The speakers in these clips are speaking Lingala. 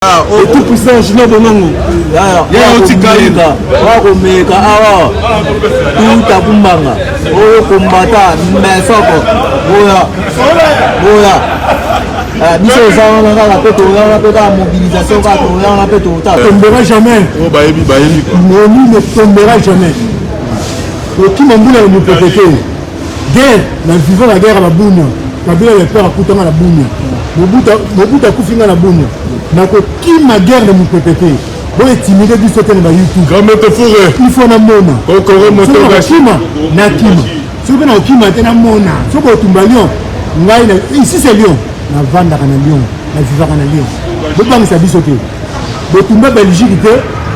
Et tout puissant, je n'ai pas de nom. Il y a un petit caïda. Wakomeka awa. Tout à Bumbanga. Oh, combattant, mais ça quoi. Oya. Biso ça on a la pète, on a la mobilisation, on a pète autant. Ne tombera jamais. Oh baébi quoi. Momi ne tombera jamais. Qui m'a dit nous pété. Guerre, la vivant la guerre à la boune. Kabila le père a coûté à la boune. Mobutu a coupé à la boune. Qui ma guerre de mon PPT. Bon, timide du sauté de YouTube. Grand métaphore. Il faut la mona. Encore moto Nakima. Si vous avez Kima, c'est la mona. Si vous avez Lyon, ici c'est Lyon. La vente à Lyon. La vivre à Lyon. Vous ne savez pas sauter. Vous tombez Belgique,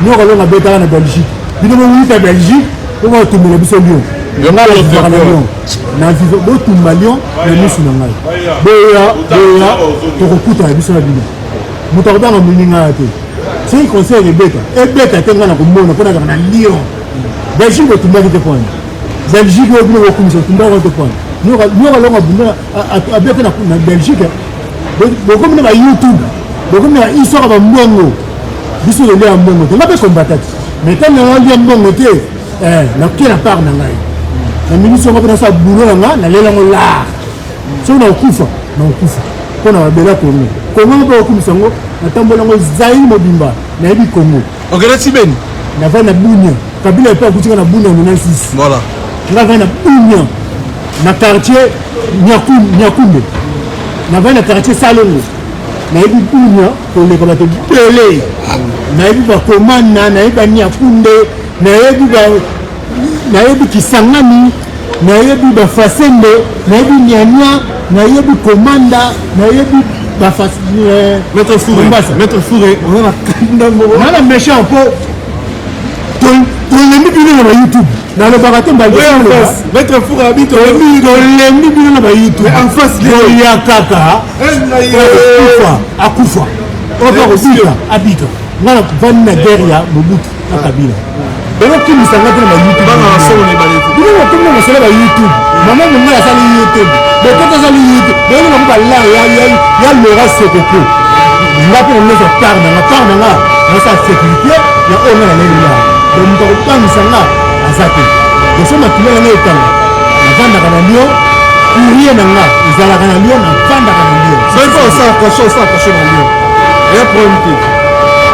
nous allons à Bétard en Belgique. Vous devez à Belgique, vous allez tomber à Lyon. Vous allez à Lyon. Na vivre vous tombez à Lyon, nous sommes là. Boya, tu recoutes à Lyon. Mutarda na mininga te. C'est un conseil de bêta. Et bêta tenga na kumona pona na Lyon. Belgique ko tumba te point. Belgique ko bilo ko kumisa tumba ko te point. Nous allons à bêta na Belgique. Beaucoup na YouTube. Beaucoup na histoire ba mbongo. Biso le lien mbongo. Tu m'as combattre. Mais quand na lien mbongo te na kila part na ngai. Na ministre ko na sa boulot na lela ngo la. So na okufa. Pona bela Congo. Congo ba okumisa ngo atambola ngo Zaïre mobimba na yebi Congo. Okela Tibeni. Na va na Bunia. Kabila pa kutika na Bunia na 6. Voilà. Na va na Bunia. Na quartier Nyakumbe. Na va na quartier Salongo. Na yebi Bunia pour les combattants Pelé. Na yebi ba Komanda, na yebi Nyakumbe, na yebi Kisangani, na yebi ba Fasembe, na yebi Nyanya, na yebi Komanda, na yebi Maître Fouré, on a un méchant pour les millions de YouTube. Dans le baratin, Maître Fouré habite les millions de YouTube. En face, il y a Kaka, Akufa, habite. On a une guerre, Mobutu, Kabila. Donc, qui nous s'engage dans YouTube? YouTube. Maman, on a salé YouTube. Mais quand on a salé YouTube, il y a le reste de peu. Il y a une autre part dans la sécurité, il y a un là. Donc, on ne peut pas nous s'engager à ça. Donc, on a tout le monde là. La vente à Lyon, pour rien dans là. Ils allaient à Lyon, la vente à Lyon. C'est pas ça, caché dans Lyon. Il y a un problème.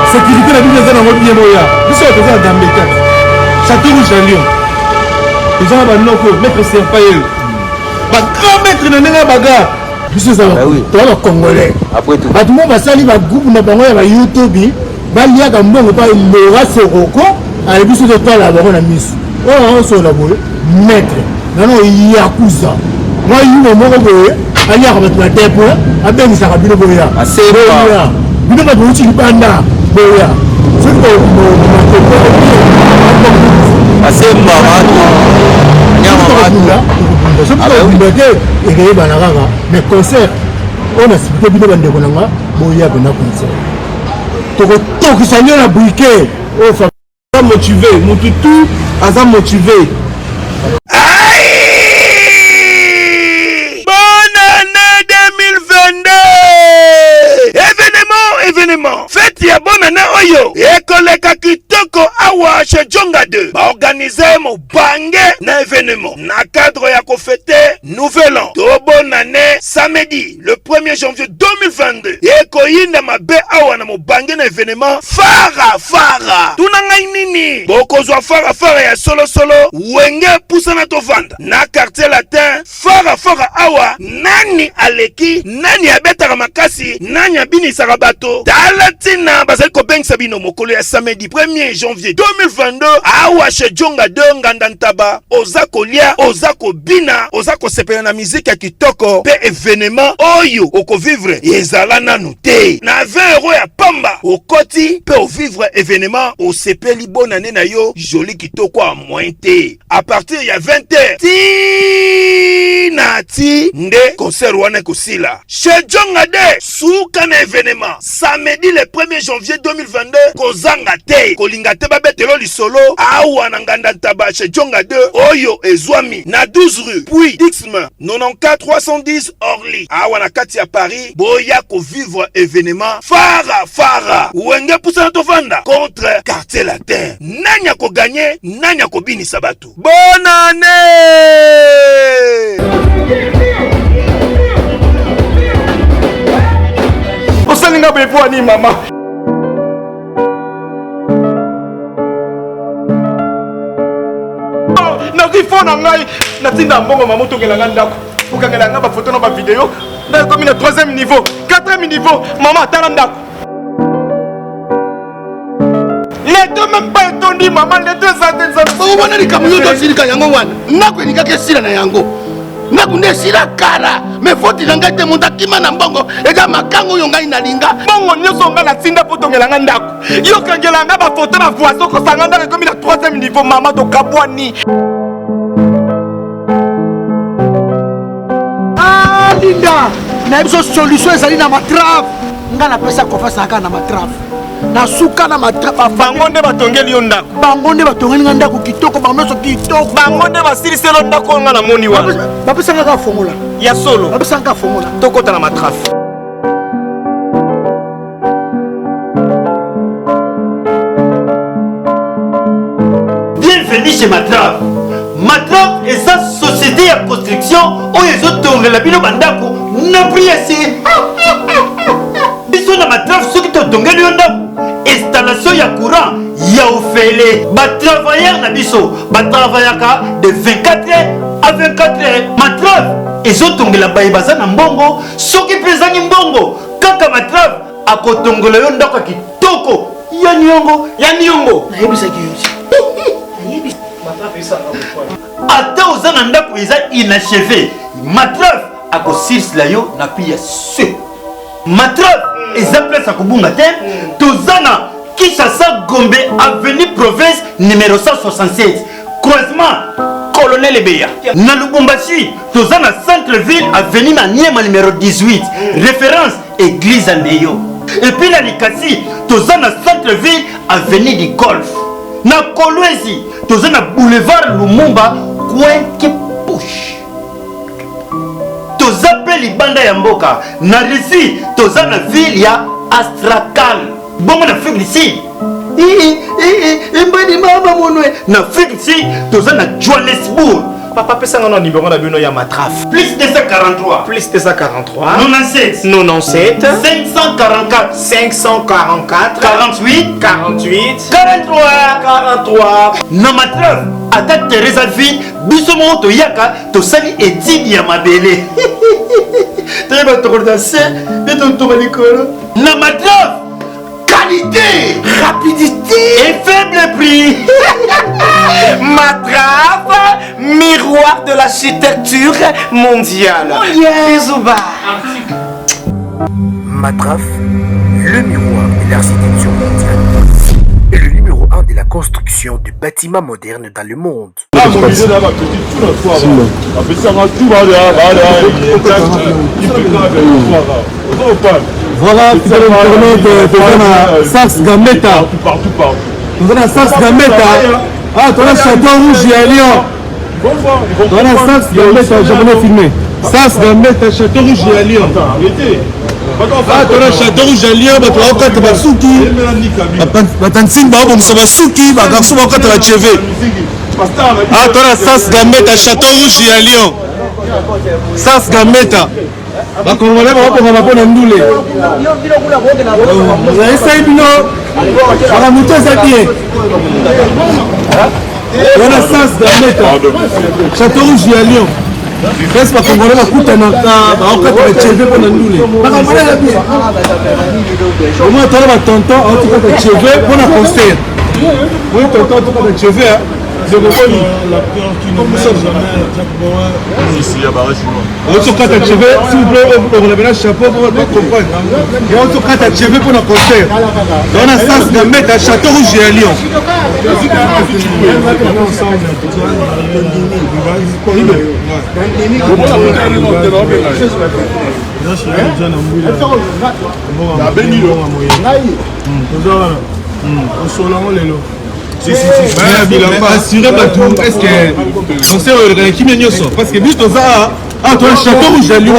Sécurité, la vie des gens dans bien moyen. Vous savez que c'est dans les quatre. Château Rouge à Lyon. Les gens vont mettre Serpaïel. Grand maître de Nenga Baga. Monsieur ça va. Toi le Congolais. Après tout. Tout le monde va salir le groupe na bango ya YouTube. Ba lia ka mbongo pa le raso roko. Ale biso de toi là bango na miss. Oh on so la boye. Maître. Nano yakuza. Moi yuno moko boye. Ali ya ba depo. Abengi sa kabino boya. Assez boya. Bino ba buti banda. Boya. C'est quoi assez marrant. Mais concert, on a expliqué bien de Konanga, Boya Bena concert. Toko Sanyo la briquet, oh, ça motivé, mon tout, à motivé. Bonne année 2022! Événement! Fête ya bonne année oyo! École Kakitoko Awa chez Djonga 2. Organisé mon bangé na événement. Na cadre ya ko fêter nouvel an. To bonne année samedi le 1er janvier 2022. Eko yinda mabe awa na mo bangé na événement. Fara! Tunanga nini? Boko zwa fara ya solo. Wenge poussa na to vanda. Na quartier latin. Fara awa. Nani aleki? Nani abetaka makasi? Nani abini sarabato? Talatina bazali ko beng sabino mokolo ya samedi 1er janvier 2022 awa chez Djonga 2 ngandantaba ozako lia ozako bina ozako sepela na musique ya kitoko pe événement oyo oko vivre ezala nanu te na 20 € ya pamba okoti pe o vivre événement o sepeli bonne année na yo joli kitoko a moins te à partir ya 20h ti nde concert wana kosila chez Djonga 2 suka na événement samedi le 1er janvier 2022 kozanga te kolinga te babetelo lisolo awa na nganda ntaba chez Djonga 2 oyo ezwami na 12 rue puis Dixme 94 310 Orly awa na kati ya Paris boya ko vivre événement fara Lumumba wenge poussa to vanda contre quartier latin. Nani a ko gagner, nani a ko binisa batu. Bonne année. Osalinga bepo ani mama. Nakifo na ngai natinda mbongo mama tokela ndako. Okangela nga ba photo na ba vidéo. Na komi na 3e niveau, 4e niveau, maman tala ndako. Les deux même pas étonnés maman, les deux années. Bo wana ni kamuyo to sirika yango wana. Ndako ni kake sira na yango. Ndako ne sira kara. Me foti na ngai te monta kima na mbongo. Eza makango yo ngai na linga. Bongo nyoso nga na tinda poto ngela nga ndako. Yo kangela nga ba photo na voisin ko sanga ndako komi na 3e niveau maman to kabwani. Linda, na biso solution ezali na matrave. Nga na pesa confiance aka na matrave. Na suka na matrave. Bango nde batongeli yo ndako. Bango nde batongeli nga ndako kitoko, bango so kitoko. Bango nde basiliselo ndako nga na moni wana. Bapesa nga ka formula. Ya solo. Bapesa nga ka formula. Tokota na matrave. Bienvenue chez Matrave. Matrave est sa société de construction où ils ont tourné la bino bandako n'a pris assez. Biso na Matrave ceux qui t'ont tourné le installation ya courant ya ofele. Ba travailleurs na biso, ba travaillaka de 24 heures à 24 heures. Matrave ils ont tourné la baïbaza na mbongo, ceux qui pesent mbongo. Kaka Matrave a kotongola yo ndako kitoko. Ya nyongo. Na yebisa ki ata oza na ndako eza inachevé Matrave akosirsila yo na pia se Matrave eza place akobunga te toza na Kinshasa Gombe avenue province numéro 167 croisement Colonel Ebeya na Lubumbashi toza na centre ville avenue Maniema numéro 18 référence église Andeyo et puis na Likasi toza na centre ville avenue du Golf na Kolwezi toza na boulevard Lumumba coin ke push toza pe libanda ya mboka na Risi toza na ville ya Astrakhan bongo na Afrique du Sud mbani mama monwe na Afrique du Sud toza na Johannesburg. Papa pesa nga na numéro na bino ya Matrave. Plus 243 Plus 243 97 97 544 544 48 48 43 na Matrave ata Teresa vie biso mo to yaka to sali étude ya mabele treba to redanse beto to balikolo na Matrave qualité, rapidité et faible prix. Matrave, miroir de l'architecture mondiale. Bisouba. Matrave, le miroir de l'architecture mondiale. Et le numéro 1 de la construction de bâtiments modernes dans le monde. Voilà, tu vas le tourner de Sars Gambetta. Tu vas Sars Gambetta. Ah, tu as Château Rouge à Lyon. Tu as Sars Gambetta, j'ai filmé. Sars Gambetta, Château Rouge à Lyon. Ah, tu as Château Rouge à Lyon, tu as encore Basuki. Batansin, Basuki, Bagarçon, encore TV. Ah, tu as Sars Gambetta, Château Rouge à Lyon. Sars Gambetta. Bakongolais bakokoma mpona ndule esai bino bakamutu eza bien wana sas Gambetta Château Rouge ya Lyon pesi bakongolais bakutanaka bakokata cheve mpona ndule bakongolais eza bien omoi tala batonton aotikata cheve mpona concert oyo tonton atikata cheve Autocata TV, s'il vous plaît, on a bien un chapeau pour comprendre. Et autocata TV pour le concert. Dans la sens de mettre à Château Rouge et à Lyon. Assuré Batou, est-ce que on sait qui m'a dit ça parce que but aux a Ah, toi, le château rouge à Lyon.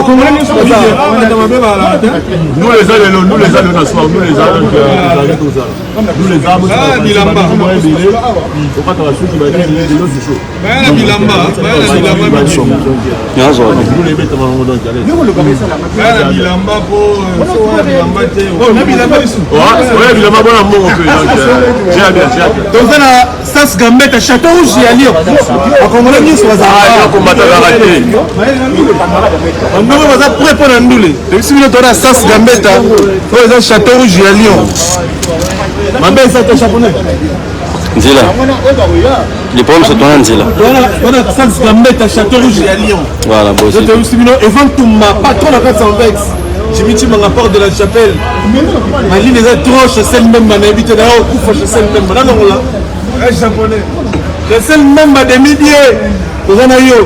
Nous les allons, nous les allons asseoir, nous les allons. Nous les allons. Ah, Bilamba. Nous les mettons en mode Sas Gambetta, Château Rouge à Lyon. On comprend bien ce que ça on va prêt pour l'andoulé. Si vous êtes à Sas Gambetta, vous êtes Château Rouge à Lyon. Ma belle, c'est japonais. Nzila. Les pommes sont en Nzila. Voilà, Sas Gambetta, Château Rouge à Lyon. Voilà, bon. Et vend tout ma patron à 400 vex. J'ai mis mon rapport de la chapelle. Ma ligne est trop chez celle même, ma habité là, au coup, chez celle même. Là, non, là. Un japonais. Chez celle même, ma demi-dieu. Vous en avez eu.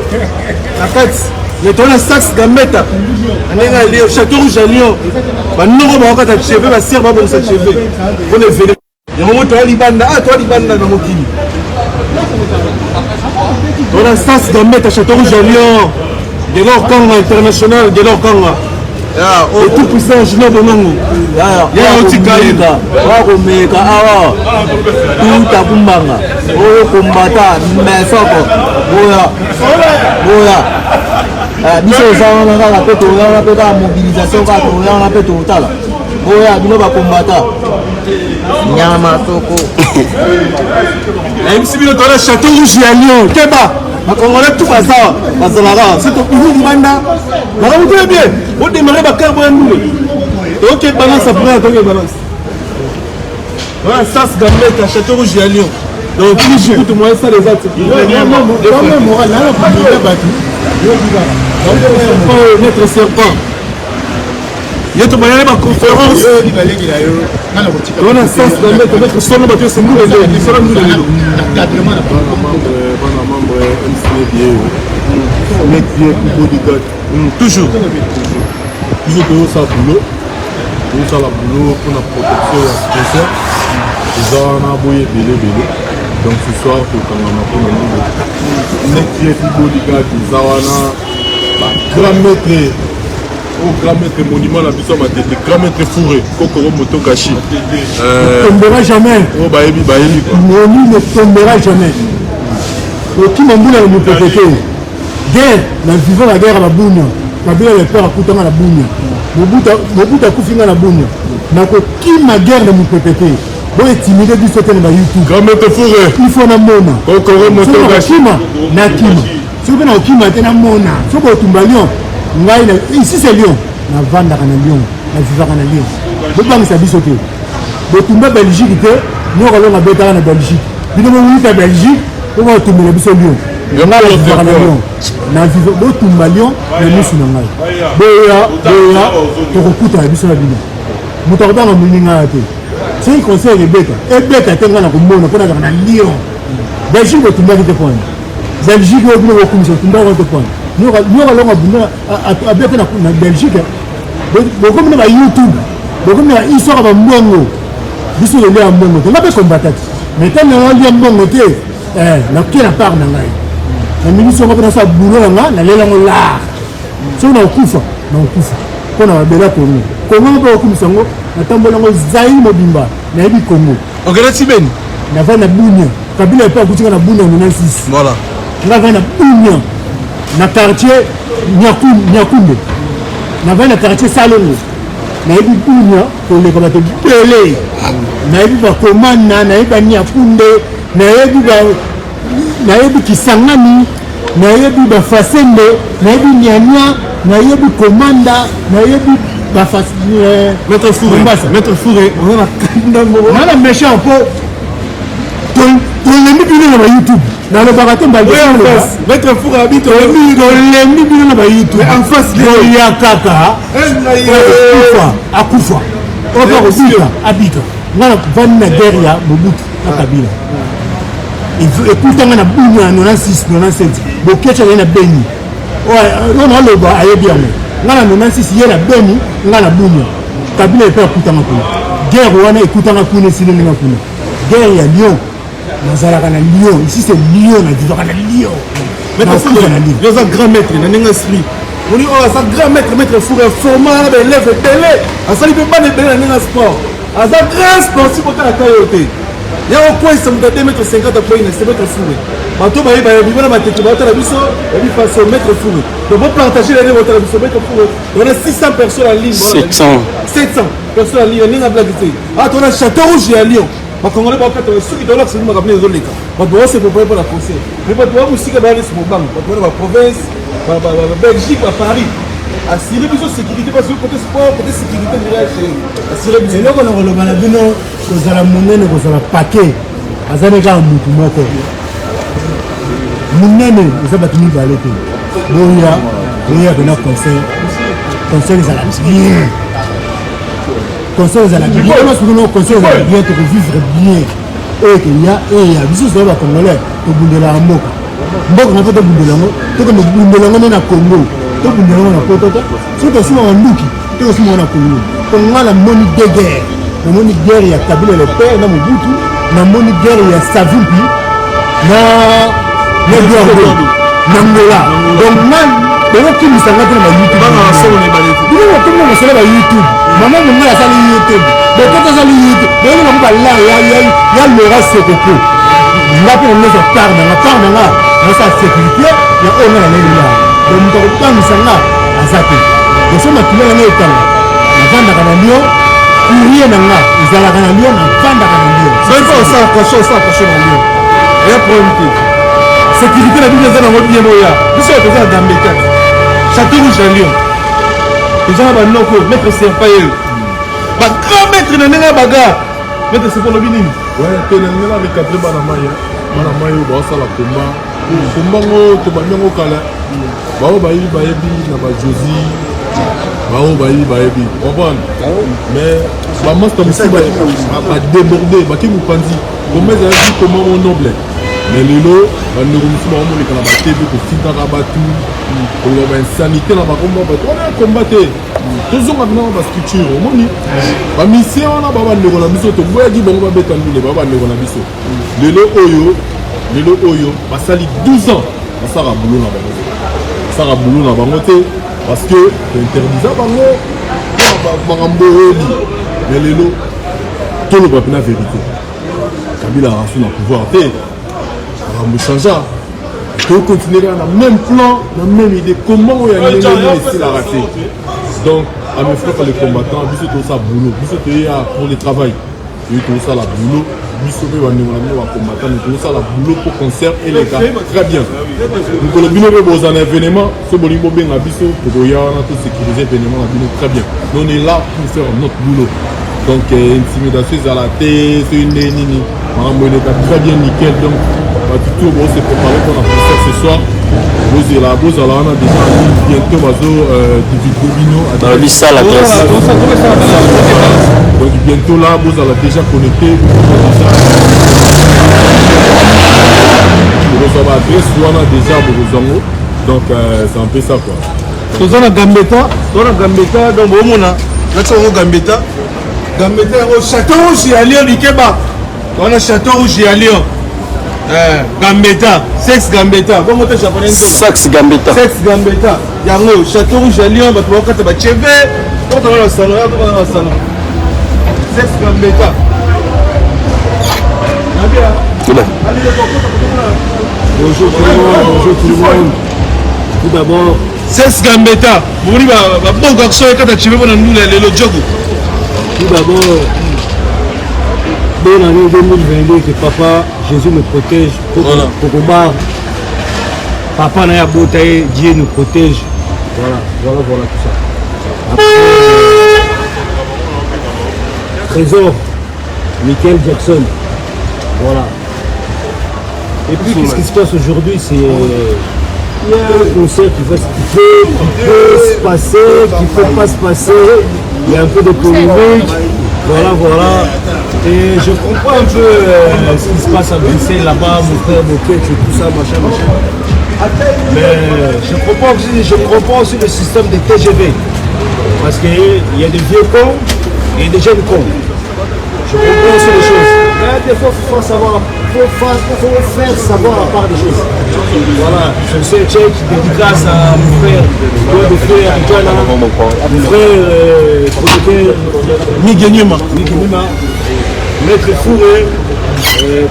La tête. Les tournes Sas Gambetta. On est au Château Rouge à Lyon. Nous, on va avoir cheveux, ma sœur va avoir sa cheveux. On est venu. Il y a un moment, toi, Libanda. Ah, toi, Libanda, dans mon kini. Tournes Sas Gambetta, Château Rouge à Lyon. Gelor Kanga international, Gelor Kanga. Et tout puissant, je n'ai pas de nom. Il y a un petit cahier. Wakomeka awa tuta kumbanga oyo kombata mesoko boya biso ezalana kaka mpe toyana mpe kaka mobilisation kaka toyana mpe totala boya bino bakombata nyama soko nayebisi bino toala Château Rouge ya Lyon keba bakongolais tout bazalaka c'est tokuzu libanda makambo toye bien odémarre bakarbo ya ndule toke balance après toke balance. Voilà, Sas Gambetta, Château Rouge à Lyon. Donc, tous les jours, tout le monde, ça les a. Maître Serpent. Il y a tout le monde, ma conférence. On a Sas Gambetta, Maître Solo, c'est nous les deux. C'est nous les deux. Toujours. Toujours toujours ça boulot. Tout ça la boulot pour la protection de la sponsor. Ils ont un aboyé belé. Donc ce soir, pour qu'on a pour nous. N'est-ce pas bodyguard ils ont un grand maître. Au grand maître monument la puissance m'a dit grand maître fourré. Kokoro moto kashi. Ne tombera jamais. Oh baébi quoi. Noni ne tombera jamais. Qui m'a dit nous protéger. Guerre, la vivant la guerre à la boune. Kabila le père a coûté à la boune. Mobutu akufinga na bunya nako kima guerre na mupepete boye timide du sote na YouTube grand maître fourré il faut na mona kokoro moto kima na kima soki na kima te na mona soko otumba Lyon ngai na ici c'est Lyon na vanda kana Lyon na vivaka na Lyon bobangisa biso te botumba Belgique te nyoko longa betaka na Belgique bino bowuta Belgique oba otumbela biso Lyon nga la vivaka na Lyon na vivo botumba Lyon na misu na ngai boya tokokuta na biso na bino moto akotanga moninga te soki conseil ebeta te nga na komona mpo nazaka na Lyon Belgique botumbaki te pona Belgique oyo bino bokumisa otumbaki te pona nyoka longa bunda abete na Belgique bokomi na ba YouTube bokomi na histoire bambongo biso lelo ya mbongo te nga mpe kombataki mais ntango nalia mbongo te nakie na part na ngai na minisi yango mpe nasala bulo na nga nalela yango lar soki naokufa mpo na babela kongo kongo mpe okumisa yango natambola yango zai mobimba nayebi kongo okelati beni navai na bunia kabila epe akutinga na bunia na 6 voilà nga vai na bunia na quartier nyakunde navai na quartier salongo nayebi bunia koleka bato bele nayebi bakomana nayebi banyakunde nayebi Kisangani nayebi bafasende nayebi nyanya nayebi komanda nayebi maître fourré on a kanda moko nana méchant po tolembi bino na ba YouTube nalobaka te maître fourré abi tolembi bino na ba YouTube en face ya kaka akufa oka kobika abika ngana vani na guerre ya Mobutu na Kabila ekutanga na bunya na 96 97 bokecha na Beni on aloba ayebi yango nga na 96 ye na Beni nga na bunya Kabila epe akutanga kuna guerre wana ekutanga kuna esilenga kuna guerre ya Lyon nazalaka na Lyon ici c'est Lyon na vivaka na Lyon maître fourré yoza grand maître na ndenge esprit On dit, oh, ça grand maître fou, un format, des lèvres télé. Ça, il peut pas être dans le sport. Ça, grand sportif, pour la taille. Il y a un point, ça me donne 2,50 m pour une, c'est maître fou. Bateau, il y a un tête, il y a un biseau, il y a un maître fou. Donc, pour partager les maître fou, on a 600 personnes en ligne. 700 personnes en ligne, il y a un blague. Ah, tu as un château rouge et à Lyon. Parce qu'on a ceux qui doivent là, c'est nous qui avons les autres. C'est pour la procès. Mais tu as aussi que dans la province, la Belgique, à Paris. Assurer plus de sécurité parce que côté sport, côté sécurité, assurer plus. C'est là qu'on a le malabino, qu'on a la monnaie, qu'on a la paquet. Azaneka mutu moko. Munene, ça va tenir balé. Boya, on a conseil. Conseil à la bien. Conseil à la bien. On a souvent conseil à la bien pour vivre bien. Et qu'il y a, bisous sur la Congolais, au bout de la moka. Mboka n'a pas de bout de la moka. Tout comme le bout de la moka na Congo. Tout le monde a pototo. Tout aussi on luki. Tout aussi on a Congo. Congo la moni de guerre. La moni de guerre il y a Kabila le père, na Mobutu. La moni de guerre il y a Savimbi. Na Eduardo. Na Ngola. Donc man, on qui nous s'engage dans YouTube. On a ça on est balé. Nous on tout le monde sur la YouTube. Maman mon mère a ça YouTube. Donc quand ça YouTube, on va pas là il y a le reste c'est coco. Là pour nous ça part dans la part dans là. Dans sa sécurité, il y a on a là. Donc nous avons pas mis ça là à Zate. Donc ce matin on est là. La vente à Lyon, courrier dans là. Ils allaient à Lyon, la vente à Lyon. C'est pas ça, cachot dans Lyon. Il y a problème. Sécurité la vie des gens dans votre bien moya. Nous sommes déjà dans Bécat. Château Rouge à Lyon. Les gens vont nous mettre c'est pas eux. Ba grand maître dans la bagarre. Maître c'est pour le binin. Ouais, tu es là avec 4 banamaya. Banamaya au ça la combat. Kumbango to banyango kala bao bayi bayebi na ba Josie bao bayi bayebi comprendre mais ba master musi ba déborder ba ki mupanzi comme ça dit comment on noble mais lelo ba neurumusi ba mo lekana ba TV ko tinta ka ba tout ko ba insanité na ba combat ba on a combatté toujours maintenant ba structure au moni ba mission na ba ndeko na biso to boya di bango ba betandule ba ndeko na biso lelo oyo basali 12 ans basala boulot na bango basala boulot na bango te parce que interdisa bango makambo oyeli mais lelo toloba mpena vérité Kabila arasu na pouvoir te makambo changea tokontinue na même plan na même idée comment oyo ya ndenge nini esilaka te donc à mes frères les combattants biso tosala boulot biso toyeya pour le travail toye tosala boulot biso pe bandeko na bino bakombata tozosala boulot pour concert eleka très bien mikolo bino pe bozala événement so bolingi bobenga biso tokoya wana tosécuriser événement na bino très bien on est là pour faire notre boulot donc intimidation ezala te soki nde nini makambo eleka très bien nickel donc batutu bose préparer pour la concert ce soir bozala wana déjà bientôt bazo divulgo bino donc bientôt là vous allez déjà connecté vous avez adresse wana déjà bozango donc c'est un peu ça quoi tozana Gambetta donc bomona nati ngo Gambetta au château rouge à Lyon Likeba on a château rouge à Lyon Gambetta sex Gambetta bon moto japonais sex Gambetta yango château rouge à Lyon bato bakata ba cheve on va dans salon sex Gambetta bonjour tout le monde tout d'abord sex Gambetta vous voulez bon garçon quand tu veux nous le jogo tout d'abord bonne année 2022 que papa Jésus me protège pour combattre papa Naya Botaye Dieu nous protège voilà tout ça après, Trésor Michael Jackson voilà et puis qu'est-ce qui se passe aujourd'hui c'est il y a un concert qui peut se passer qui ne peut pas se passer il y a un peu de polémique voilà et je comprends un peu ce qui se passe à Bruxelles là-bas mon frère Moquet tout ça machin mais je comprends aussi le système de TGV parce qu'il y a des vieux cons et des jeunes cons je comprends aussi les choses mais des fois, il faut savoir, faut faire savoir la part des choses. Voilà, je sais, Tchèque, dédicace à mon frère, de frère Adjana, à mon frère producteur Miguenima, Maître Fouré,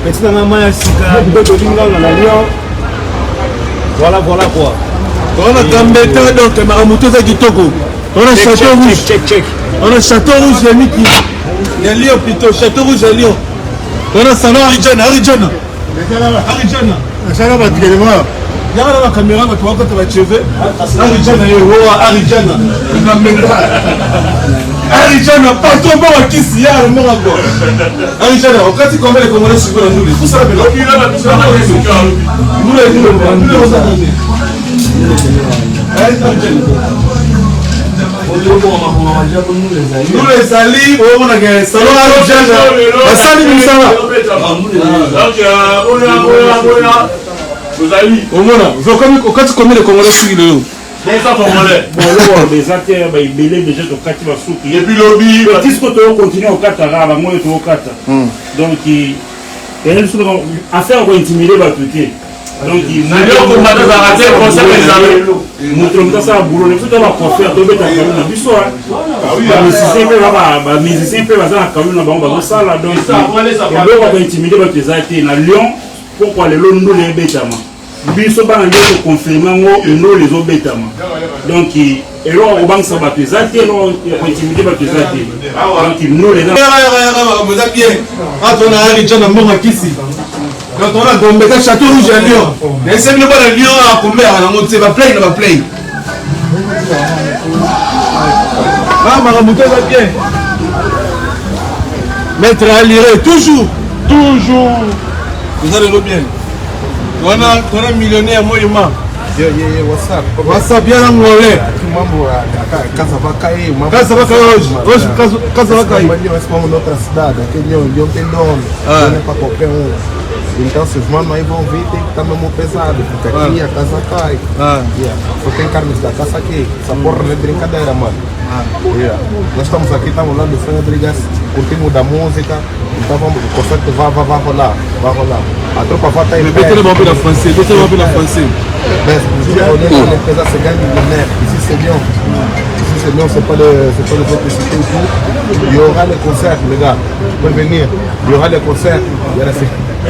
Petit Nana Sika, Bedolinga, la Lyon. Voilà quoi. On a Gambetta, donc Maramoto Kitoko. On a Château Rouge. Check. On a Château Rouge, il y a Lyon plutôt, Château Rouge à Lyon. On a Salon Arijana. Asala ba télé moi. Il y a la caméra, tu vois quand tu vas chever. Arijana. Arijana, pas trop bon à qui s'y a le mot encore. Arijana, on quand tu combien les Congolais sur nous, tout ça, mais nous les salis, on a gagné salon à Sali Moussala. Quand tu combien les Congolais sur le et puis lobby continue au Qatar donc affaire pour intimider donc il n'a biso bana ndio confirmer ngo no les obetama donc ero obang sa ba tezate no intimider ba tezate donc no les ba bien atona ali jana mbonga kisi quand on a Gombe ka Château Rouge à Lyon mais c'est le bana Lyon a combien na monter ba play ma ramoto va bien Maître Alire toujours vous allez le bien. On a millionnaire moi WhatsApp bien angolais. Mambo casa vacaí, outra cidade, aquele Lyon tem dono, não é para qualquer um. Então se os manos aí vão vir, tem que estar mesmo pesado, porque aqui a casa cai. Só tem carnes da casa aqui, essa porra não é brincadeira, mano. Nós estamos aqui, estamos lá no Fredrigas, curtimos da música, então vamos, o concerto vai rolar. A tropa vai estar em pé. Mettez-le bon la français, Mais on est présent, c'est gagne millionnaire. Ici c'est Lyon. C'est pas le publicité et tout. Il y aura les concerts, les gars. Vous pouvez venir. Il y aura les concerts. Il y a la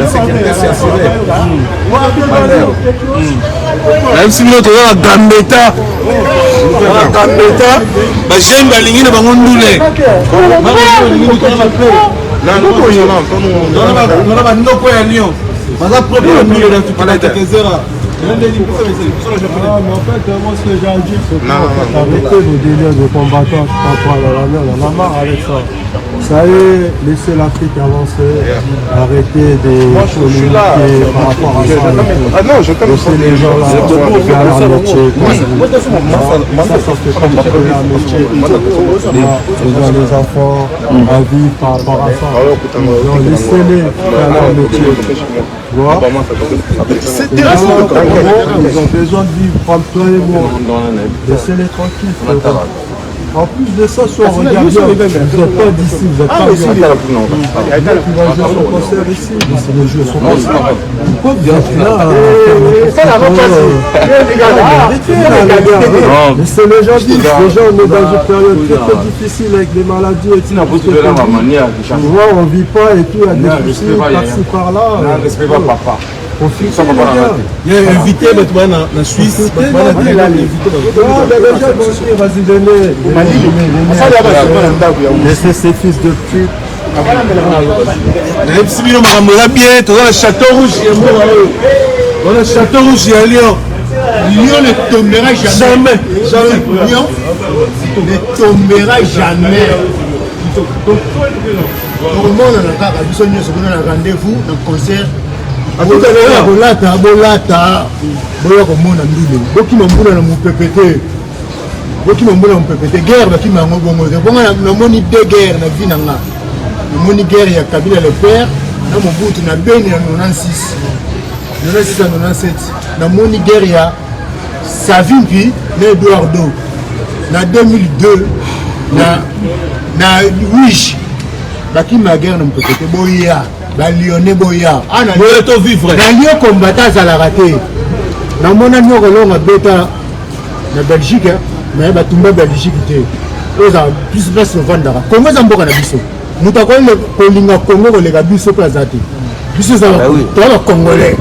sécurité, c'est assuré. Même si nous avons Gambetta, j'aime la ligne de Bangondoulet. Mais en fait, moi ce que j'ai à dire, c'est arrêtez vos délires de combattants par rapport à la mer, on en a marre avec ça. Ça y est, laissez l'Afrique avancer, arrêtez de communiquer par rapport à ça. Laissez les gens là faire leur métier. Ça fait pas leur métier. Ils ont des enfants à vivre par rapport à ça. Donc laissez-les faire leur métier. Ils ont besoin de vivre comme toi et moi. Laissez-les tranquilles. En plus de ça, si on regarde bien, vous n'êtes pas d'ici, vous n'êtes pas ici. Il y a des gens qui vont jouer son concert ici, mais c'est les jeux sont pas ici. Pourquoi vous êtes là? Mais c'est les gens disent, les gens on est dans une période très difficile avec des maladies et tout. Tu vois, on ne vit pas et tout, il y a des soucis par-ci par-là. Il y a un invité en Suisse. Laissez ces fils de pute. Bien, tu as le Château Rouge. On a le Château Rouge à Lyon. Lyon ne tombera jamais. Lyon ne tombera jamais. Donc, tout le monde a un rendez-vous, un concert. bolata boya komona ndule bokima mbula na mupepete guerre bakima yango bongo bongo namoni deux guerres na vie nanga namoni guerre ya Kabila le père na Mobutu na Beni na 96 à 97 namoni guerre ya Savimbi na Eduardo na 2002 na Wish bakima guerre na mupepete boya balione boya boya to vivre nalio kombata azalaka te namona nyoko longa beta na Belgique mais batumba Belgique te oza plus place ovandaka Congo eza mboka na biso moto akolinga Congo koleka biso mpe aza te biso ezala congolais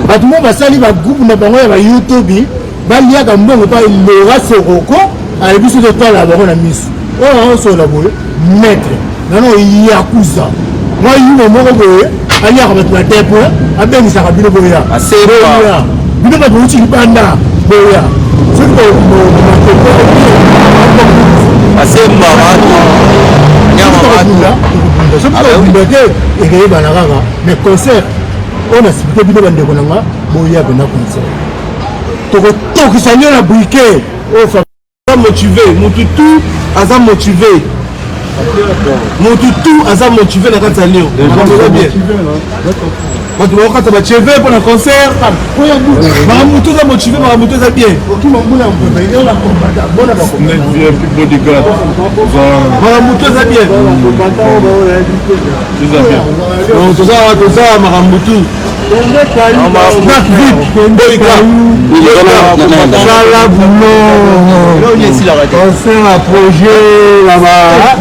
bato mo basali bagroupe na bango ya bayoutube baliaka mbongo mpa lora soroko ale biso totala bango na miso oyo aosola boye maître nano yakuza mwa yuno moko boye aliaka bato batepo abengisaka bino boya bino bato bauti libanda boya soki te ekeyebana kaka mais concert oyo nasipike bino bandeko nanga boya pena concert tokotokisa nio na briquet oyo motivé mututu aza motivé mututu aza motivé na kati ya lio bien bato bakokata bacheve mpo na concert bakamutu eza motivé bakamutu eza bien bakamutu eza bien toza makamutu sala boulot concert à projet là-bas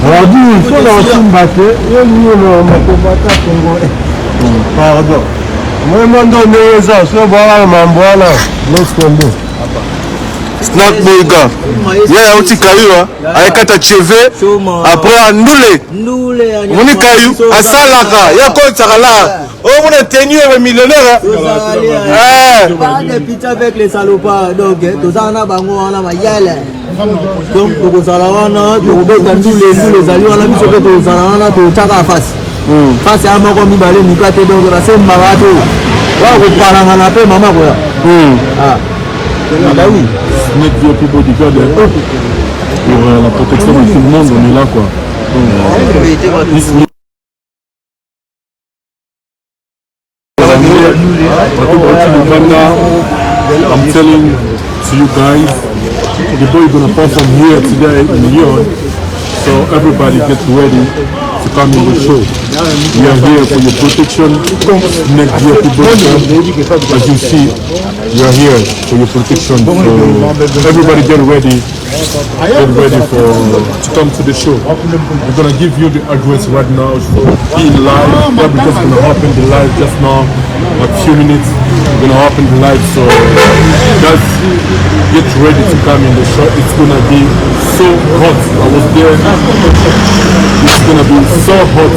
radio so na osimba te yo nino makobata Congo pardon moi ndo neza so bala mambo wana nekombo snack boyga ya uti kayua ayekata cheve après andule moni kayu asalaka ya kotaka la oh mon tenue est millionnaire des pizza avec les salopards donc tozana bango wana mayele donc tozala wana tobeta ndule ezali wana biso pe tozala wana totaka face face ya moko mibale mikate donc na semba bato wa kopalanga na pe mama koya bah oui notre VIP bodyguard pour la protection de tout le monde on est là quoi I'm telling to you guys, the boy is gonna perform here today in Lyon, so everybody get ready to come in the show. We are here for your protection. Next year, as you see, we are here for your protection. So everybody get ready. Get ready to come to the show. I'm gonna give you the address right now for being live. Everything's gonna happen the live just now, like few minutes. Gonna happen the live, so guys, get ready to come in the show. It's gonna be so hot. I was there. It's gonna be so hot,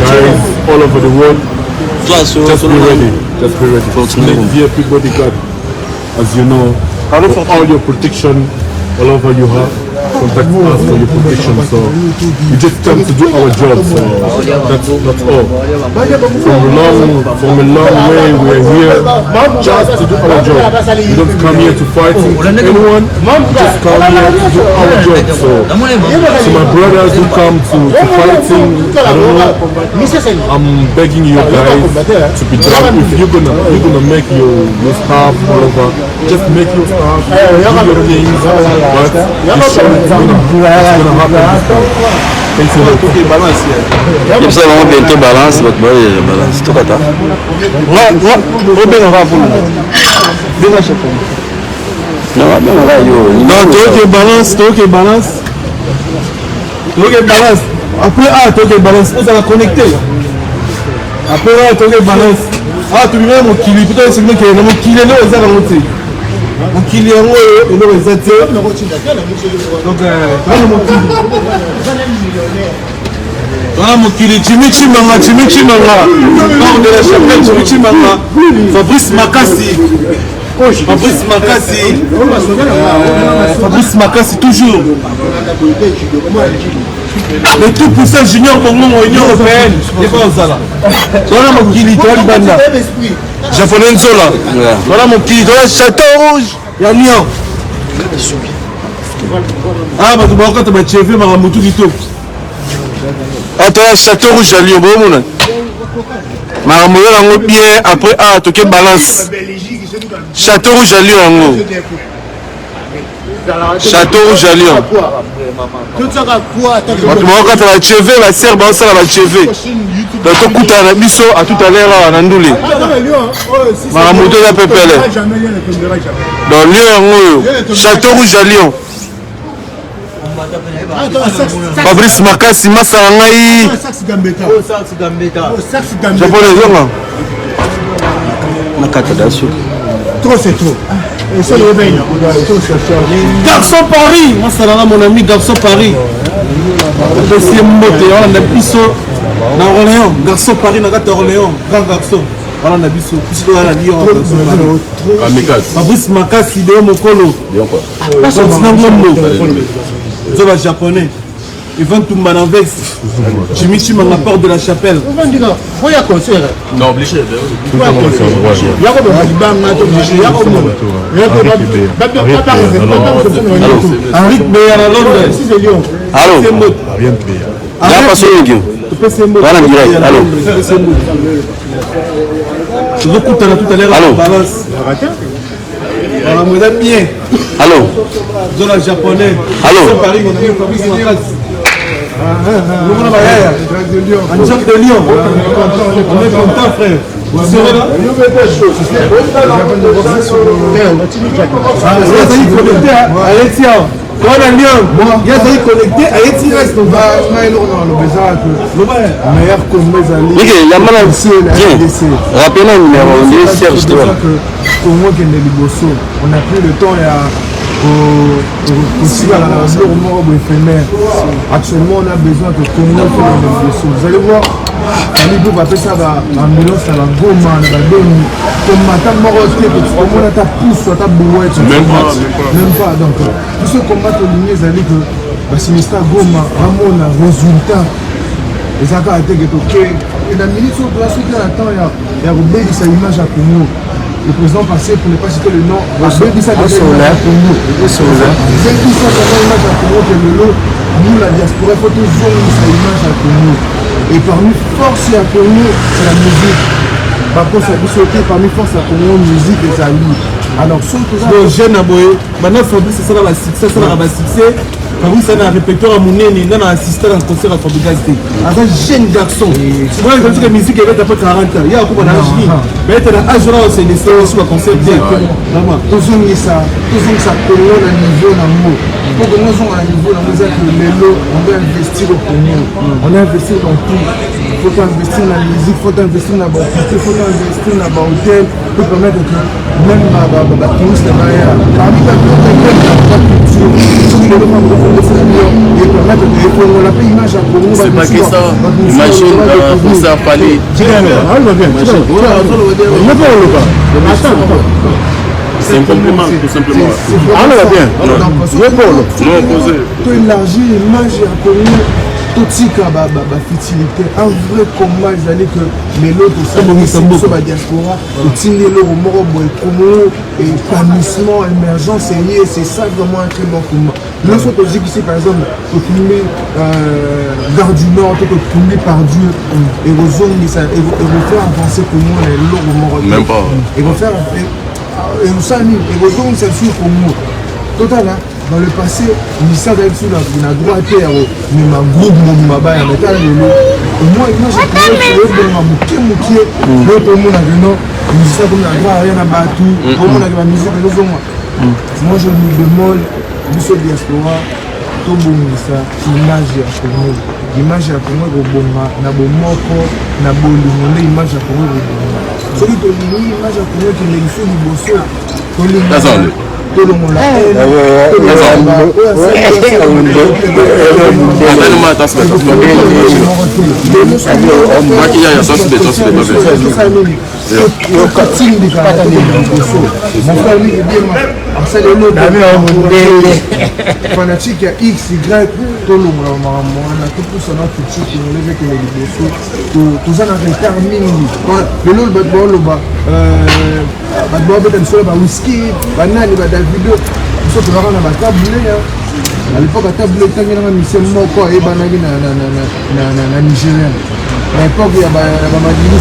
guys, all over the world. Just be ready. Just be ready. Next year, bodyguard, as you know, for all your protection. All over you have contact us for your protection, so we just come to do our job, so that's all. From a long way we are here just to do our job. We don't come here to fight anyone, just come here to do our job. So my brothers who come to fighting, I don't know, I'm begging you guys to be done. If you're gonna make your stuff all over, just make your stuff, do your things. But the show is gonna happen. Thanks a lot. Comme ça, on va bientôt balance, votre boy balance. Tout à balance. Après, balance. On va connecter. Après, balance. Tu veux mon kili, peut-être c'est que mon kili là, ça va monter. Mon kili en haut, il est resté. Donc, mon kili, Jimmy Chimanga. Parle de la chapelle, Jimmy Chimanga. Fabrice Makassi, toujours. Le tout puissant junior Congo Union européenne. Voilà mon kili, toi Libanda. Japonais Nzola. Voilà mon kili, toi Château Rouge. Ya Lyon. Ah, bah tu vas encore te battre chef, Maramutu Kito. Ah, toi Château Rouge à Lyon, bon mon. Maramutu en bien après tu balance. Château Rouge à Lyon en haut. Château Rouge à Lyon. bato bakokata bacheve basere baosala bacheve tokutana na biso à tout à l'heure na ndule makambo to eza pepele dans lieu yango oyo château rouge à Lyon. Fabrice Makasi masala ngai japonais zonga nakata dasu trop c'est trop. Garçon Paris, moi c'est là mon ami Garçon Paris. C'est moté on a biso na Orléans, Garçon Paris na gata Orléans, grand garçon. On a biso, biso na Lyon. Fabrice Makasi de mokolo. Pas son nom. Zoba japonais. Ivan Toumanavex, Jimmy Chima la porte de la chapelle. Non, obligé. Henrik Meyer à Londres. Allô. Là, pas sur le voilà direct. Allô. Je vous écoute tout à l'heure. Allô. Voilà, bien. Allô. Zola japonais. Allô. Paris, mon ami Fabrice Makasi. Angel de Lyon. On est content, frère. Vous serez là? Alexia, on a Lyon. Il y a des connectés. Alexia reste. Meilleur comme mes amis. Ok, il y a mal à rappelez-moi le numéro. On est Serge Toile. Congo qui est Liboso. On n'a plus le temps aussi à la mort éphémère. Actuellement, on a besoin de Congo pour le Liboso. Vous allez voir, on va faire ça en mélange à la goma, à la doni. Comme matin, mort, on a ta pousse, ta bouette. Même pas. Donc, tout ce combat de lignée, c'est que c'est Mr. Goma, Ramon, résultat. Et ça a été que et la ministre de la Suisse attend, il y a oublié sa image à Congo. Le président passé, pour ne pas citer le nom, a oublié sa image à Congo. C'est tout ça, sa image à Congo, que nous, la diaspora, il faut toujours sa image à Congo. Et parmi force à Congo, c'est la musique. Par contre, parmi force à Congo, musique et sa vie. Alors, le jeune aboye, maintenant Fabrice, c'est ça la succès, ça la succès. Fabrice, c'est un répétiteur à Mouneni, il a assisté à un concert à Fabrice. Un jeune garçon. Tu vois, quand tu as musique, il y a 40 ans. Il y a un peu d'âge. Mais il y a un âge là, c'est des séries sur un concert. Toujours ça, Congo, le niveau d'amour. Pour que nous soyons à un niveau d'amour, on doit investir au Congo. On doit investir dans tout. Il faut investir dans la musique, il faut investir dans la beauté, il faut investir dans l'hôtel pour permettre que même la touristes parmi la culture, et permettre de la paix image à Congo. C'est pas que ça, imagine pour ça fallait. C'est un compliment tout simplement. Ah, on va bien. Tu élargis l'image à Congo. Tout futilité, un vrai combat, ils allaient que les lots sur la diaspora, le et épanouissement, émergence, c'est ça vraiment un très bon combat. Nous sommes aussi ici, par exemple, au Toumé, Gare du Nord, au Toumé par Dieu, et refaire avancer comment les lots même pas. Et refaire, et nous sommes, et refaire, c'est sûr pour nous. Total, dans le passé, ministère de la droite, mais ma groupe, ma baille, mais t'as le lot. Et moi, j'ai trouvé que ma bouquet, l'autre monde a vu non, ministère comme la droite, rien à battre, au monde a ma musique, et l'autre moi. Moi, je me demande, du seul diaspora, tout bon ministère, l'image à Congo. L'image à Congo, au bon, na bon moko, na bon limon, l'image à Congo, au bon. Celui de l'image à Congo qui est l'élection du bosso, fanatique ya X, Y, tolongola mwana topusa na culture congolaise que les liboso toza na retard mingi lelo bato baoloba bato babeta lisolo ba whisky banani badavido biso tozaka na batabule à l'époque atabule etangelanga mise moko ebanaki na nigérien à l'époque ya bamadini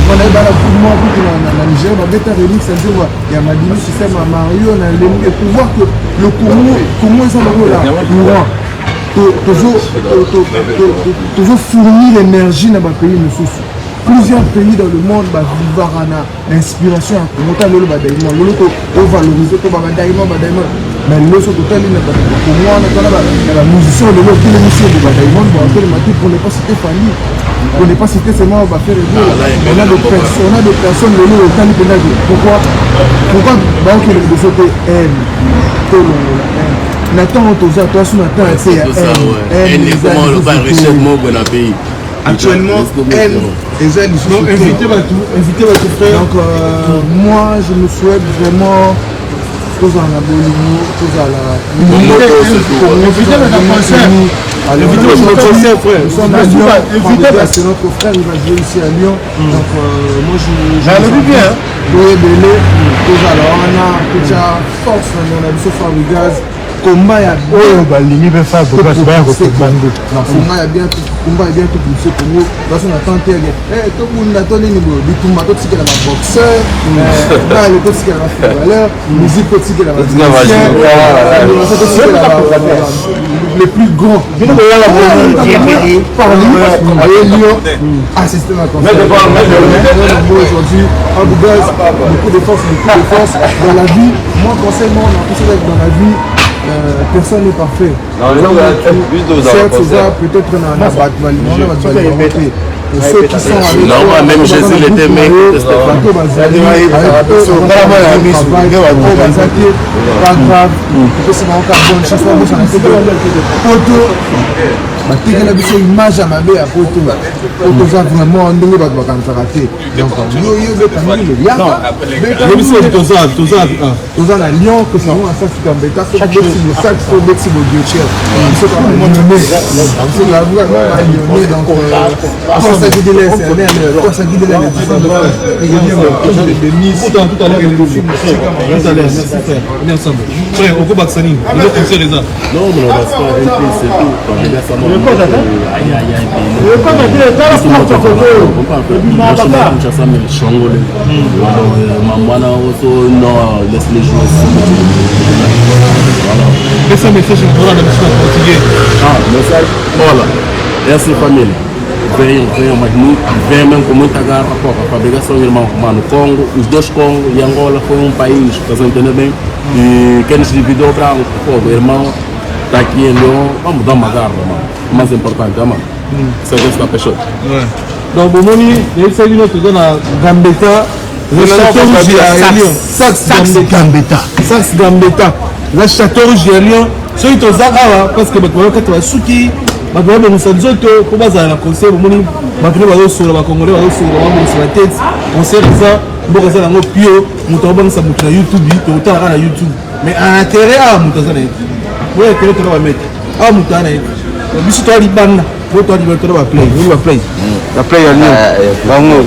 on a bala mouvement na Nigeria babeta remix nzongo ya madini système ya Mario na lembe pour voir que le Congo est en là courant toujours fournir l'énergie dans les pays nous. Plusieurs pays dans le monde vivent l'inspiration à le badaïmon, le valoriser pour badaïmon, mais le total pour moi la musicien de l'autre qui est l'émission de badaïmon pour ne pas citer Fanny, pour ne pas citer seulement on va faire on a des personnes de l'autre pourquoi donc le sauter Nathan Otoza, toi sur Nathan c'est comment on va réussir mon bon pays. Actuellement, invitez votre frère. Donc, moi, je me souhaite vraiment tous à la Bolivie, tous à la. Invitez votre concert. Invitez votre concert, frère. Nous sommes à Lyon. C'est notre frère, il va jouer ici à Lyon. Donc, moi, je bien. Tous à la Rana, toute la force, on a besoin de Fabigaz. Combat ya balingi pe fa boka ba ko bandu combat ya bien tout poussé pour nous parce qu'on attend télé tout le monde attend ni bo bitumba to tikela ma boxeur ba le to tikela ma footballeur musique to tikela ma les plus grands par Lyon assister à concert aujourd'hui Abougas beaucoup de force dans la vie moi concernant dans la vie personne n'est parfait. Certes, c'est ça, peut-être dans la batterie. Pour ceux qui sont avec moi, même Jésus l'était, mais pas grave, c'est mon cas, bonne chose, batekela biso image ya mabe ya poto toza vraiment ndenge bato bakanisaka te donc yo betangi toza na Lyon que c'est moi ça Gambetta so beti bodiocher so donc ça qui délaisse ça qui délaisse de Nice tout à l'heure merci frère on est ensemble frère on va Baksani on va concert ça non mais on va se faire c'est tout Mamana also no laisse les jouer. Esse é o message que eu português. Message. Olha, essa família venham, mas vem mesmo com muita garra para pegar seu irmão, mano. Congo, os dois Congo e Angola foi um país, vocês entendem bem? E quem nos dividiu para o irmão está aqui em Lyon, vamos dar uma garra, mano. Mais importante, mano. C'est ça pêche. Donc bon moni, il s'agit de dans Gambetta, le château rouge à Lyon. Sax Gambetta. Le château rouge à Lyon. Ceux qui ont ça parce que maintenant quand tu vas souki, maintenant on s'en dit que pour baser la concert, bon moni, maintenant on va sur la Congolais, on va sur la tête, concert ça, bon ça dans pio, monter bon ça monter YouTube, tu autant à YouTube. Mais à intérêt à monter ça. Oui, que tu vas mettre. Ah monter biso to libanda to to libanda ba play ni ba play la play ya Lyon bango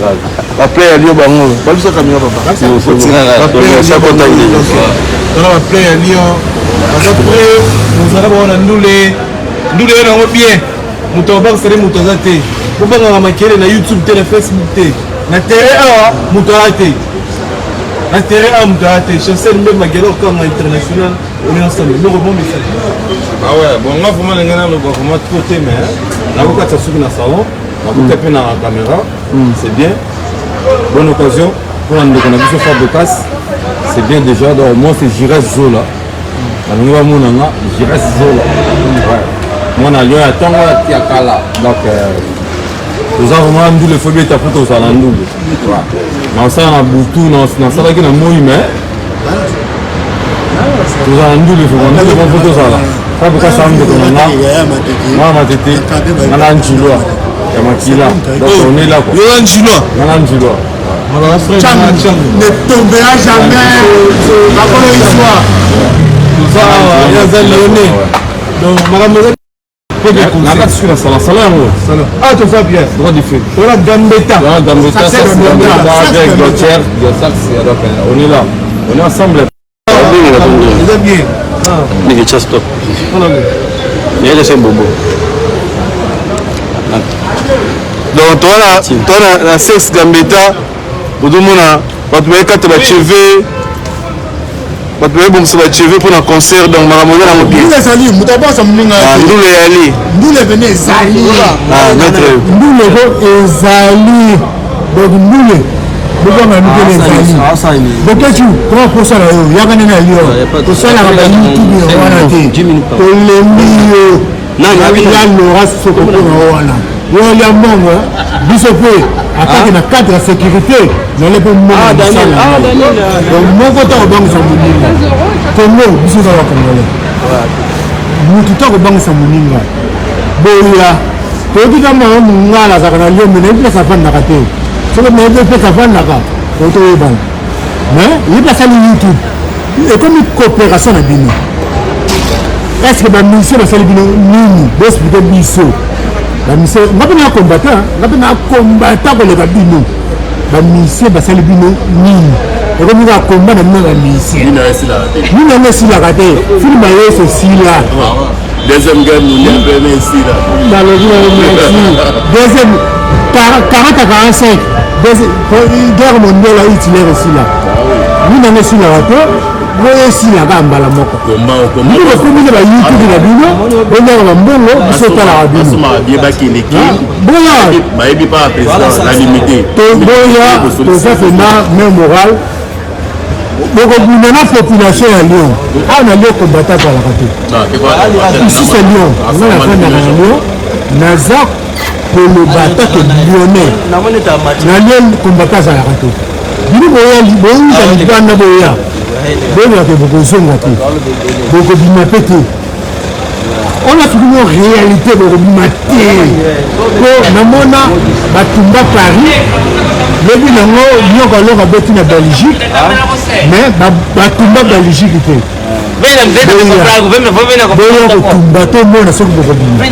la play ya Lyon bango ba biso kamera papa faut tirer la ça konta ile to la play ya Lyon après nous allons on ndule na ngo bien muto ba sere muto zate ko ba ngama makele na YouTube te na Facebook te na terrain awa muto ate na terrain am muto ate chancel même magelo comme international on est ensemble le bon message. Ah ouais, bon, moi, vraiment, les gars, comment côté, mais la voix qui est dans le salon, la voix qui est dans la caméra, c'est bien. Bonne occasion pour la négociation faire de casse. C'est bien déjà. Donc, moi, c'est Jires Zola. La nouvelle mounanga, Jires Zola. Moi, on a lieu à Tonga, Tiakala. Donc, nous avons vraiment un double phobie de pour tous à l'andouble. Mais ça, on a beaucoup, on a ça qui est un mot humain. Nous avons un double phobie, on a des bons photos à la. Sabe kwa sababu kuna mama tete nana njilwa ya makila donc on est là quoi yo njilwa nana njilwa mala frère ne tombera jamais la bonne histoire ça ya za Léoné donc madame naka tsura sala ah to ça bien droit du feu on a Gambetta ça avec Gautier Sax donc on est là on est ensemble c'est bien Niki chasto. Niele c'est bobo. Donc toi la Sax Gambetta, pour tout le monde, tu vas quatre cheveux. bato bayebongisa bacheve mpona concert donc makambo eza nango bien ndule ezali moto abongisa moninga ndule eyali ndule pene ezali ndule ko ezali donc ndule bobanga mikele ezali boketu koma kosala yo yaka nene ali yo tosalaka bayutubi wana te tolembi yo ya lora soko mpona o wana yo ya mbongo biso mpe atake na cadre ya sécurité nale mpe moko ta kobangisa moninga kongo biso eza wa congolais mutu ta kobangisa moninga boya toyoki kama mongala azalaka na liombe nayebi place afandaka te soki nayebi place afandaka otoyebana mais ye place ali youtube ekomi coopération na bino est ce que bamisie basali bino nini boexplike biso bamisie nga mpe nakombata koleka bino bamisie basali bino nini ekomi ka komba na bino bamisie nini yango esilaka te filme yeso esila deuxième guerre mondiale mpe esila balobi deuxième 40-45 guerre mondiale ahitilere esila nini yango esilaka te boye esilaka mbala moko bino bakomile bayutubi na bino bonyaka bambongo biso etalaka bino boya toza pena main morale bokobunda na population ya Lyon awa na Lyon kombata azalaka te ici c'est Lyon nga nafandaka na Lyon naza koloba atake lyonnais na Lyon kombata azalaka te bino boyuta libanda boya boyaka bokozonga te bokobima pe te ona tukino réalité bokobima te po namona batumba Paris lobi nango nyoko aloko abeti na Belgique mais batumba Belgique te boya kotumba to mona soki bokobima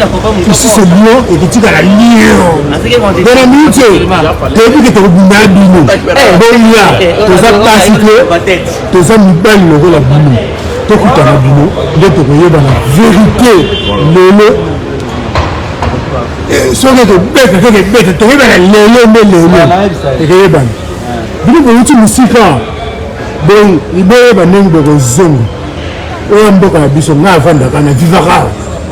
ici c'est Lyon ekitikala Lyon bona minute toyebi ke tokobima ya bino boya toza pasi te toza mibali lokola bino tokutana bino nde tokoyebana vérité lelo soki tobeta toyebana lelo nde lelo tokoyebana bino boyuti mosika bon iboyeba ndenge bokozonga oyo mboka na biso nga avandaka na vivaka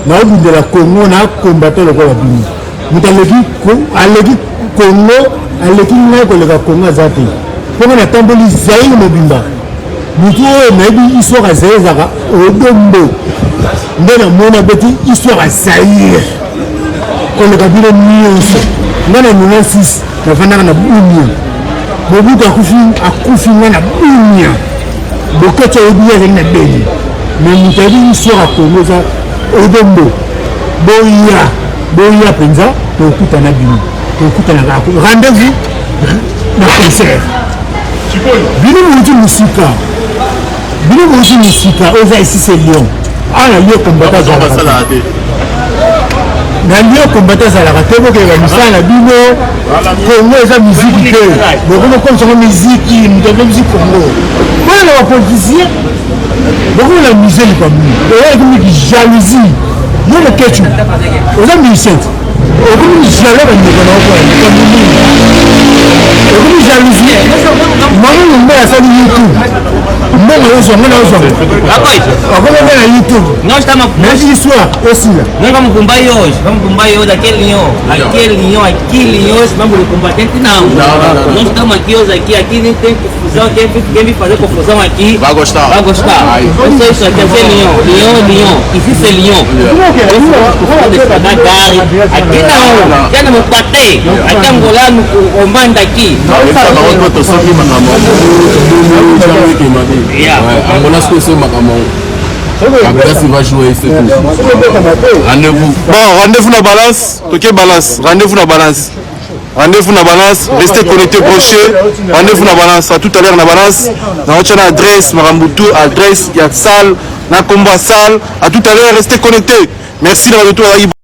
naobundela kongo nakombata lokola bino moto aleki kongo aleki ngai koleka kongo aza te mpongo natamboli zaire mobimba mutu oyo nayebi histoire ya zaire ezaka odombo nde namona beti histoire ya zaire koleka bino nyonso nga na 96 navandaka na bunia mobutu akufi nga na bunia boketi oyebi azali na beni mais mutu ayebi histoire ya kongo eza odombo boya mpenza tokutana bino tokutanaka rendez-vous na concert bino mouti musika oza ici c'est Lyon ana Lyon kombata azalaka na Lyon kombata azalaka te bokeba misala na bino kongo eza miziki te bokomokomsongo miziki mitobe miziki kongo wana na bapoliticien bokomola mise likwa bino oya ekomiki jalousie yo moketu oza musicien okomi jalo banyeko na okoya likamini okomi jalousie mwana mumbe asali youtube mbongo yozonga na ozonga okomenge na youtube mais histoire osila nanga mukumba yo daquele lion vamos combater não nós estamos aqui hoje aqui nem tem confusão quem vir fazer confusão aqui vai gostar isso aqui é lion ici c'est lion aqui não já não bater aqui angolano comanda aqui va jouer rendez-vous na balance rendez-vous na balance restez connectés prochés rendez-vous na balance à tout à l'heure na balance na ochana adresse marambutu adresse ya salle na komba salle à tout à l'heure restez connectés merci de retour à